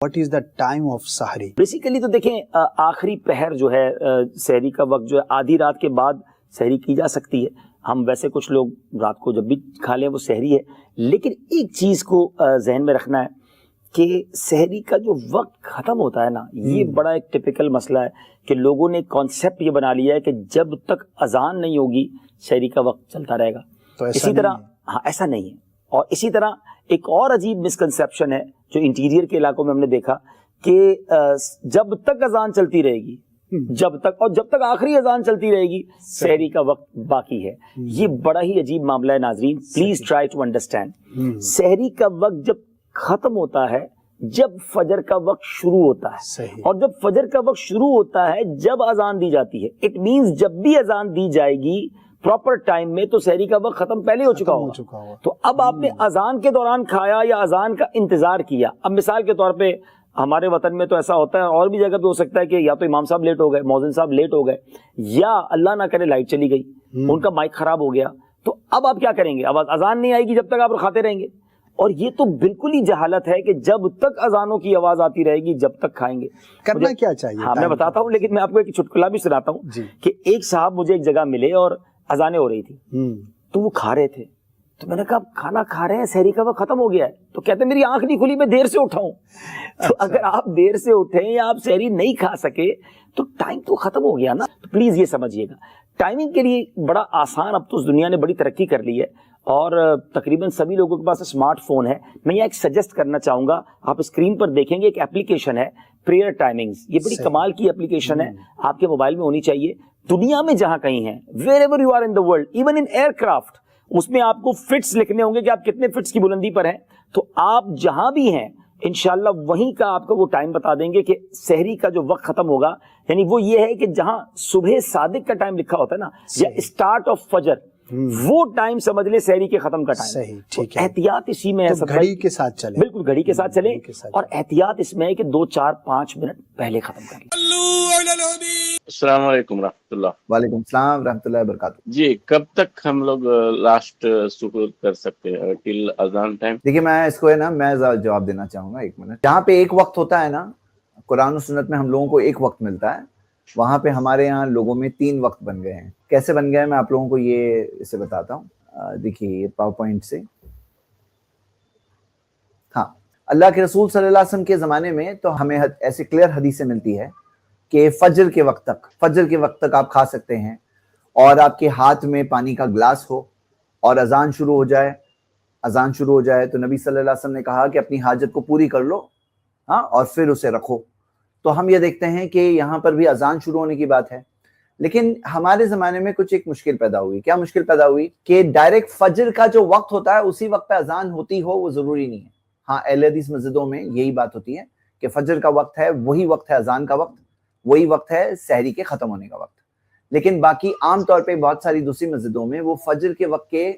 What is the time of sahri? Basically تو دیکھیں آخری پہر جو ہے سحری کا وقت جو ہے آدھی رات کے بعد سحری کی جا سکتی ہے. ہم ویسے کچھ لوگ رات کو جب بھی کھا لیں وہ سحری ہے, لیکن ایک چیز کو ذہن میں رکھنا ہے کہ سحری کا جو وقت ختم ہوتا ہے نا, یہ بڑا ایک ٹپیکل مسئلہ ہے کہ لوگوں نے کانسیپٹ یہ بنا لیا ہے کہ جب تک اذان نہیں ہوگی سحری کا وقت چلتا رہے گا. اسی طرح ہاں ایسا نہیں ہے. اور اسی طرح ایک اور عجیب مسکنسیپشن ہے جو انٹیریئر کے علاقوں میں ہم نے دیکھا کہ جب تک اذان چلتی رہے گی, جب تک آخری اذان چلتی رہے گی سحری کا وقت باقی ہے. یہ بڑا ہی عجیب معاملہ ہے ناظرین, پلیز ٹرائی ٹو انڈرسٹینڈ. سحری کا وقت جب ختم ہوتا ہے جب فجر کا وقت شروع ہوتا ہے, اور جب فجر کا وقت شروع ہوتا ہے جب اذان دی جاتی ہے. اٹ مینز جب بھی اذان دی جائے گی پراپر ٹائم میں تو سحری کا وقت ختم پہلے ہو چکا ہوگا. تو اب آپ نے اذان کے دوران کھایا یا اذان کا انتظار کیا. اب مثال کے طور پہ ہمارے وطن میں تو ایسا ہوتا ہے, اور بھی جگہ پہ ہو سکتا ہے کہ یا تو امام صاحب لیٹ ہو گئے, مؤذن صاحب لیٹ ہو گئے, یا اللہ نہ کرے لائٹ چلی گئی, ان کا مائک خراب ہو گیا. تو اب آپ کیا کریں گے؟ اب اذان نہیں آئے گی جب تک آپ کھاتے رہیں گے. اور یہ تو بالکل ہی جہالت ہے کہ جب تک اذانوں کی آواز آتی رہے گی جب تک کھائیں گے. کرنا کیا چاہیے؟ ہاں میں بتاتا ہوں, لیکن میں آپ کو ایک چٹکلا بھی سناتا ہوں کہ ایک صاحب مجھے ایک جگہ ملے اور اذانیں ہو رہی تھی تو وہ کھا رہے تھے. تو میں نے کہا کھانا کھا رہے ہیں, سحری کا وقت ختم ہو گیا ہے. تو کہتے میری آنکھ نہیں کھلی, میں دیر سے اٹھا ہوں. تو اگر آپ دیر سے اٹھیں یا آپ سحری نہیں کھا سکے تو ٹائم تو ختم ہو گیا نا. تو پلیز یہ سمجھیے گا, ٹائمنگ کے لیے بڑا آسان, اب تو اس دنیا نے بڑی ترقی کر لی ہے اور تقریباً سبھی لوگوں کے پاس اسمارٹ فون ہے. میں یہ ایک سجیسٹ کرنا چاہوں گا, آپ اسکرین پر دیکھیں گے ایک اپلیکیشن ہے پریئر ٹائمنگز. یہ بڑی کمال کی اپلیکیشن ہے, آپ کے موبائل میں ہونی چاہیے. دنیا میں جہاں کہیں ہیں, wherever you are in the world, even in aircraft, اس میں آپ کو فٹس لکھنے ہوں گے کہ آپ کتنے فٹس کی بلندی پر ہیں. تو آپ جہاں بھی ہیں انشاءاللہ وہیں کا آپ کو وہ ٹائم بتا دیں گے کہ سحری کا جو وقت ختم ہوگا. یعنی وہ یہ ہے کہ جہاں صبح صادق کا ٹائم لکھا ہوتا ہے نا, یا اسٹارٹ آف فجر, وہ ٹائم سمجھ لے سحری کے ختم کا ٹائم. صحیح, ٹھیک ہے. احتیاط اسی میں ہے, گھڑی کے ساتھ چلیں. بالکل گھڑی کے ساتھ چلیں, اور احتیاط اس میں ہے کہ 2 4 5 منٹ پہلے ختم کر لیں. السلام علیکم رحمۃ اللہ. وعلیکم السلام رحمۃ اللہ وبرکاتہ. جی, کب تک ہم لوگ لاسٹ سکول کر سکتے ہیں ٹل اذان ٹائم؟ دیکھیے میں اس کو ہے نا, میں جواب دینا چاہوں گا 1 منٹ. جہاں پہ ایک وقت ہوتا ہے نا, قرآن و سنت میں ہم لوگوں کو ایک وقت ملتا ہے, وہاں پہ ہمارے یہاں لوگوں میں 3 وقت بن گئے ہیں. کیسے بن گئے ہیں میں آپ لوگوں کو یہ اسے بتاتا ہوں. دیکھیے یہ پاور پوائنٹ سے, ہاں اللہ کے رسول صلی اللہ علیہ وسلم کے زمانے میں تو ہمیں ایسے کلیئر حدیثیں ملتی ہے کہ فجر کے وقت تک آپ کھا سکتے ہیں, اور آپ کے ہاتھ میں پانی کا گلاس ہو اور اذان شروع ہو جائے تو نبی صلی اللہ علیہ وسلم نے کہا کہ اپنی حاجت کو پوری کر لو, ہاں, اور پھر اسے رکھو. تو ہم یہ دیکھتے ہیں کہ یہاں پر بھی اذان شروع ہونے کی بات ہے. لیکن ہمارے زمانے میں کچھ ایک مشکل پیدا ہوئی. کیا مشکل پیدا ہوئی؟ کہ ڈائریکٹ فجر کا جو وقت ہوتا ہے اسی وقت پہ اذان ہوتی ہو, وہ ضروری نہیں ہے. ہاں اہل حدیث مسجدوں میں یہی بات ہوتی ہے کہ فجر کا وقت ہے وہی وقت ہے اذان کا وقت, وہی وقت ہے سحری کے ختم ہونے کا وقت. لیکن باقی عام طور پہ بہت ساری دوسری مسجدوں میں وہ فجر کے وقت کے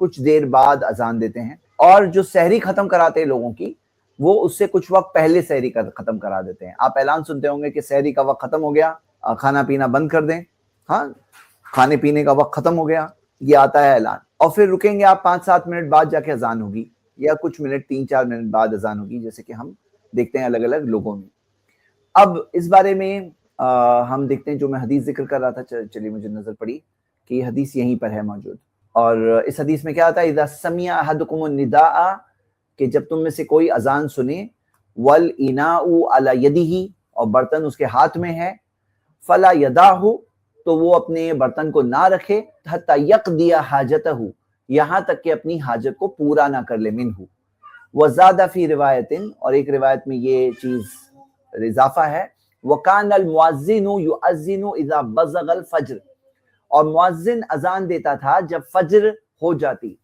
کچھ دیر بعد اذان دیتے ہیں, اور جو سحری ختم کراتے ہیں لوگوں کی, وہ اس سے کچھ وقت پہلے سحری کا ختم کرا دیتے ہیں. آپ اعلان سنتے ہوں گے کہ سحری کا وقت ختم ہو گیا, کھانا پینا بند کر دیں, ہاں کھانے پینے کا وقت ختم ہو گیا, یہ آتا ہے اعلان. اور پھر رکیں گے آپ 5 7 منٹ بعد جا کے اذان ہوگی, یا کچھ منٹ 3 4 منٹ بعد اذان ہوگی, جیسے کہ ہم دیکھتے ہیں الگ الگ لوگوں میں. اب اس بارے میں ہم دیکھتے ہیں, جو میں حدیث ذکر کر رہا تھا, چلیے مجھے نظر پڑی کہ یہ حدیث یہیں پر ہے موجود. اور اس حدیث میں کیا آتا ہے؟ اذا سمع احدکم النداء, کہ جب تم میں سے کوئی اذان سنے, والاناء علی یدہ, اور برتن اس کے ہاتھ میں ہے, فلا یدعہ, تو وہ اپنے برتن کو نہ رکھے, حتی یقضی حاجتہ, یہاں تک کہ اپنی حاجت کو پورا نہ کر لے, منہ. وزاد فی روایت, اور ایک روایت میں یہ چیز اضافہ ہے, وکان المؤذن یؤذن اذا بزغ الفجر, اور مؤذن اذان دیتا تھا جب فجر ہو جاتی.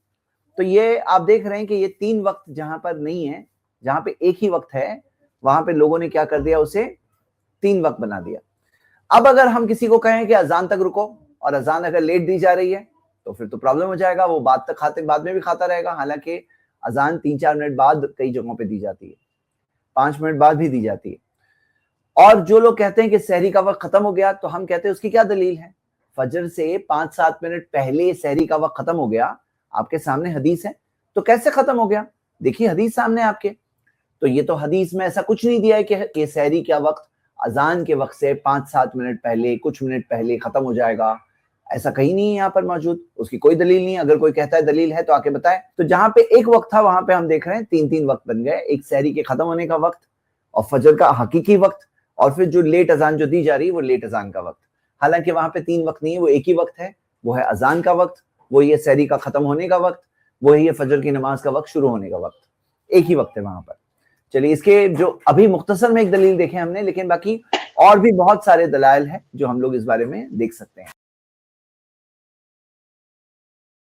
تو یہ آپ دیکھ رہے ہیں کہ یہ 3 وقت جہاں پر نہیں ہے, جہاں پہ ایک ہی وقت ہے, وہاں پہ لوگوں نے کیا کر دیا, اسے 3 وقت بنا دیا. اب اگر ہم کسی کو کہیں کہ اذان تک رکو, اور اذان اگر لیٹ دی جا رہی ہے تو پھر تو پرابلم ہو جائے گا, وہ بعد میں بھی کھاتا رہے گا. حالانکہ اذان 3 4 منٹ بعد کئی جگہوں پہ دی جاتی ہے, 5 منٹ بعد بھی دی جاتی ہے. اور جو لوگ کہتے ہیں کہ سحری کا وقت ختم ہو گیا, تو ہم کہتے ہیں اس کی کیا دلیل ہے؟ فجر سے 5 7 منٹ پہلے سحری کا وقت ختم ہو گیا, آپ کے سامنے حدیث ہے, تو کیسے ختم ہو گیا؟ دیکھیے حدیث سامنے آپ کے, تو یہ تو حدیث میں ایسا کچھ نہیں دیا ہے کہ سحری کا وقت اذان کے وقت سے 5-7 منٹ پہلے، کچھ منٹ پہلے ختم ہو جائے گا، ایسا کہیں نہیں ہے یہاں پر موجود، اس کی کوئی دلیل نہیں ہے۔ اگر کوئی کہتا ہے دلیل ہے تو آ کے بتائے۔ تو جہاں پہ ایک وقت تھا وہاں پہ ہم دیکھ رہے ہیں 3 وقت بن گئے، ایک سحری کے ختم ہونے کا وقت اور فجر کا حقیقی وقت، اور پھر جو لیٹ اذان جو دی جا رہی ہے وہ لیٹ اذان کا وقت۔ حالانکہ وہاں پہ 3 وقت نہیں ہے، وہ ایک ہی وقت ہے، وہ ہے اذان کا وقت، وہ یہ سحری کا ختم ہونے کا وقت، وہی ہے فجر کی نماز کا وقت شروع ہونے کا وقت، ایک ہی وقت ہے وہاں پر۔ چلیے اس کے جو ابھی مختصر میں ایک دلیل دیکھیں ہم نے، لیکن باقی اور بھی بہت سارے دلائل ہیں جو ہم لوگ اس بارے میں دیکھ سکتے ہیں۔